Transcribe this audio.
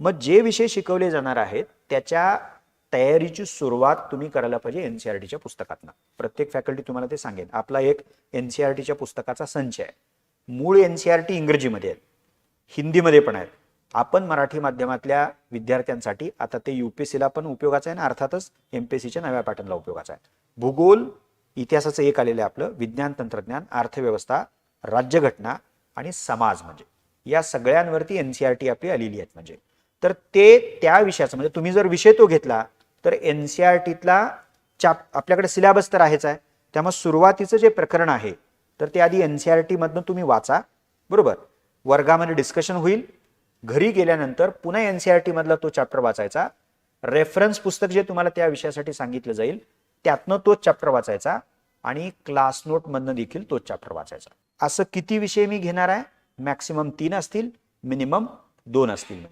मग जे विषय शिकवले जाणार आहेत त्याच्या तयारीची सुरुवात तुम्ही करायला पाहिजे एनसीईआरटीच्या पुस्तकातनं. प्रत्येक फॅकल्टी तुम्हाला ते सांगेल. आपला एक एनसीईआरटीच्या पुस्तकाचा संच आहे. मूळ एनसीईआरटी इंग्रजीमध्ये आहेत, हिंदीमध्ये पण आहेत. आपण मराठी माध्यमातल्या विद्यार्थ्यांसाठी आता ते यूपीएससीला पण उपयोगाचं आहे आणि अर्थातच एमपीएससीच्या नव्या पॅटर्नला उपयोगाचं आहे. भूगोल, इतिहासाचं एक आलेलं आहे आपलं, विज्ञान तंत्रज्ञान, अर्थव्यवस्था, राज्यघटना आणि समाज, म्हणजे या सगळ्यांवरती एनसीईआरटी आपली आलेली आहेत. म्हणजे तर ते त्या विषयाचं म्हणजे तुम्ही जर विषय तो घेतला तर एनसीईआरटीतला आपल्याकडे सिलेबस तर आहेच आहे. त्यामुळे सुरुवातीचं जे प्रकरण आहे तर ते आधी एनसीईआरटी मधनं तुम्ही वाचा, बरोबर. वर्गामध्ये डिस्कशन होईल. घरी गेल्यानंतर पुन्हा एनसीईआरटी मधला तो चॅप्टर वाचायचा. रेफरन्स पुस्तक जे तुम्हाला त्या विषयासाठी सांगितलं जाईल त्यातनं तोच चॅप्टर वाचायचा आणि क्लास नोट मधनं देखील तोच चॅप्टर वाचायचा. असं किती विषय मी घेणार आहे? मॅक्सिमम 3 असतील, मिनिमम 2 असतील.